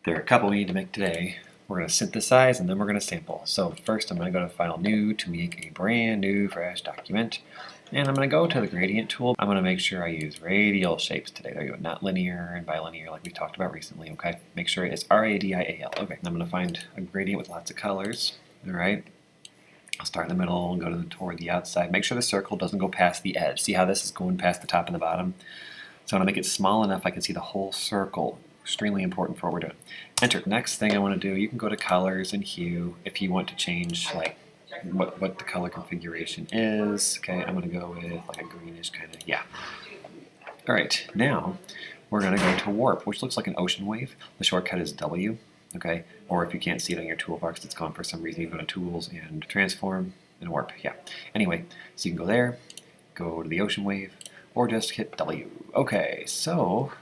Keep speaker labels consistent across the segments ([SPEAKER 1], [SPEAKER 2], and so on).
[SPEAKER 1] There are a couple we need to make today. We're going to synthesize and then we're going to sample. So first I'm going to go to File New to make a brand new fresh document. And I'm going to go to the gradient tool. I'm going to make sure I use radial shapes today. There you go, not linear and bilinear like we talked about recently, okay? Make sure it's R-A-D-I-A-L. Okay, I'm going to find a gradient with lots of colors. All right. I'll start in the middle and go toward the outside. Make sure the circle doesn't go past the edge. See how this is going past the top and the bottom? So I'm going to make it small enough I can see the whole circle. Extremely important for what we're doing. Enter. Next thing I want to do, you can go to colors and hue if you want to change like what the color configuration is. Okay, I'm going to go with like a greenish kind of, yeah. All right, now we're going to go to warp, which looks like an ocean wave. The shortcut is W, okay? Or if you can't see it on your toolbar because it's gone for some reason, you go to tools and transform and warp, yeah. Anyway, so you can go there, go to the ocean wave, or just hit W. Okay, so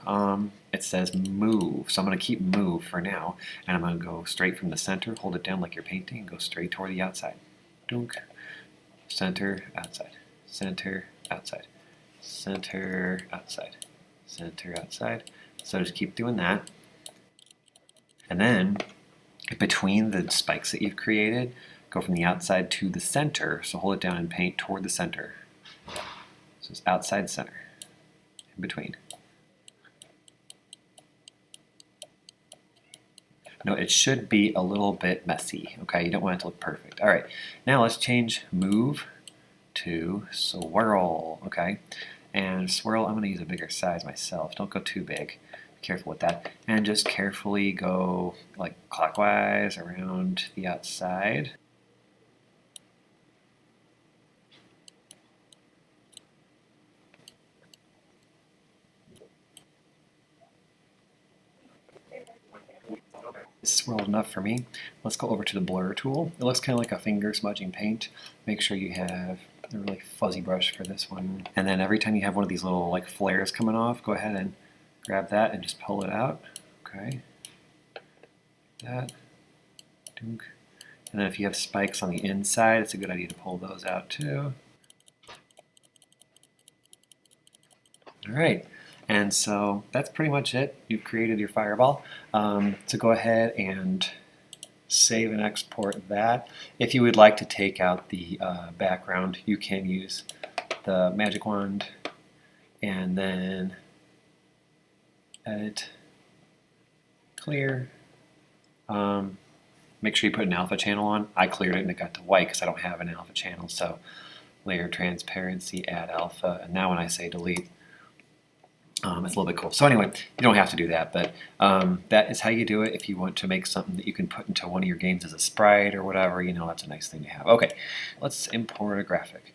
[SPEAKER 1] it says move, so I'm going to keep move for now, and I'm going to go straight from the center, hold it down like you're painting, and go straight toward the outside. Dunk. Center, outside. Center, outside. Center, outside. Center, outside. So just keep doing that. And then, between the spikes that you've created, go from the outside to the center, so hold it down and paint toward the center. So it's outside, center, in between. No, it should be a little bit messy, okay? You don't want it to look perfect. All right, now let's change move to swirl, okay? And swirl, I'm gonna use a bigger size myself. Don't go too big. Be careful with that. And just carefully go like clockwise around the outside. Swirled enough for me. Let's go over to the blur tool. It looks kind of like a finger smudging paint. Make sure you have a really fuzzy brush for this one. And then every time you have one of these little like flares coming off, go ahead and grab that and just pull it out. Okay. That. Dunk. And then if you have spikes on the inside, it's a good idea to pull those out too. All right. And so that's pretty much it. You've created your fireball. So go ahead and save and export that. If you would like to take out the background, you can use the magic wand and then edit, clear. Make sure you put an alpha channel on. I cleared it and it got to white because I don't have an alpha channel. So layer transparency, add alpha, and now when I say delete, it's a little bit cool. So anyway, you don't have to do that, but that is how you do it if you want to make something that you can put into one of your games as a sprite or whatever. You know, that's a nice thing to have. Okay, let's import a graphic.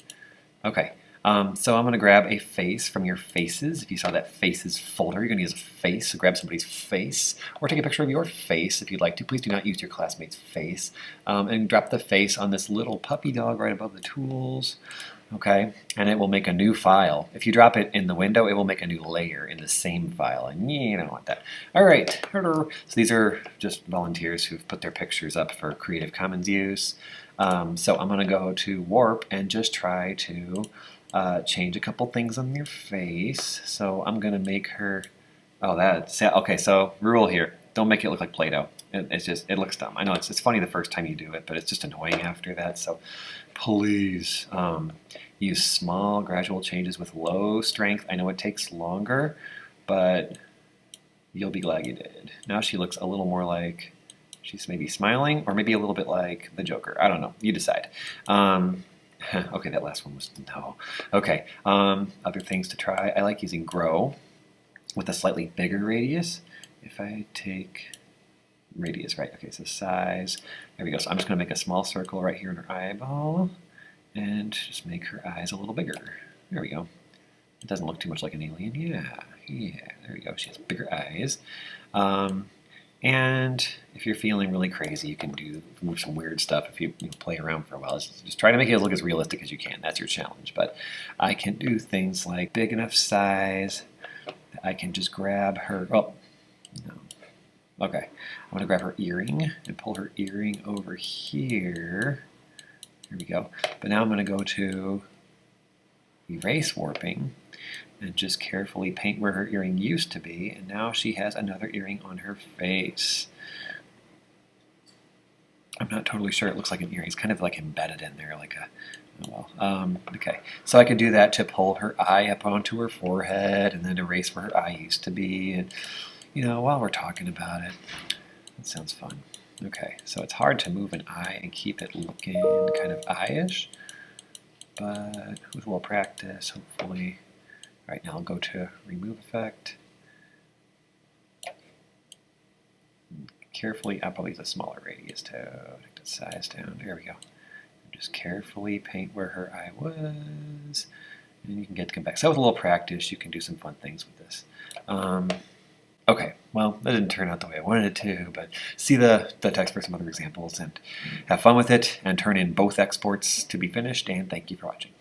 [SPEAKER 1] Okay, so I'm going to grab a face from your faces. If you saw that faces folder, you're going to use a face. So grab somebody's face or take a picture of your face if you'd like to. Please do not use your classmate's face. And drop the face on this little puppy dog right above the tools. Okay, and it will make a new file. If you drop it in the window, it will make a new layer in the same file, and you don't want that. All right, so these are just volunteers who've put their pictures up for Creative Commons use. So I'm gonna go to Warp and just try to change a couple things on your face. So I'm gonna make her, okay, so rule here, don't make it look like Play-Doh. It looks dumb. I know it's funny the first time you do it, but it's just annoying after that. So please use small gradual changes with low strength. I know it takes longer, but you'll be glad you did. Now she looks a little more like she's maybe smiling or maybe a little bit like the Joker. I don't know. You decide. Okay, that last one was no. Okay, other things to try. I like using grow with a slightly bigger radius. If I take radius, right, okay, so size, there we go. So I'm just going to make a small circle right here in her eyeball and just make her eyes a little bigger. There we go. It doesn't look too much like an alien. Yeah, there we go. She has bigger eyes. And if you're feeling really crazy, you can move some weird stuff if you play around for a while. Just try to make it look as realistic as you can. That's your challenge. But I can do things like big enough size. I can just grab her, oh, no. Okay, I'm going to grab her earring and pull her earring over here. Here we go. But now I'm going to go to erase warping and just carefully paint where her earring used to be, and now she has another earring on her face. I'm not totally sure. It looks like an ear. He's kind of like embedded in there, like a. Oh well. Okay, so I can do that to pull her eye up onto her forehead, and then erase where her eye used to be. And while we're talking about it, that sounds fun. Okay, so it's hard to move an eye and keep it looking kind of eye-ish, but with a little practice, hopefully. All right, now I'll go to Remove Effect. Carefully, I'll probably use a smaller radius to take the size down. There we go. Just carefully paint where her eye was, and you can get to come back. So with a little practice, you can do some fun things with this. Okay, well, that didn't turn out the way I wanted it to, but see the text for some other examples, and have fun with it, and turn in both exports to be finished, and thank you for watching.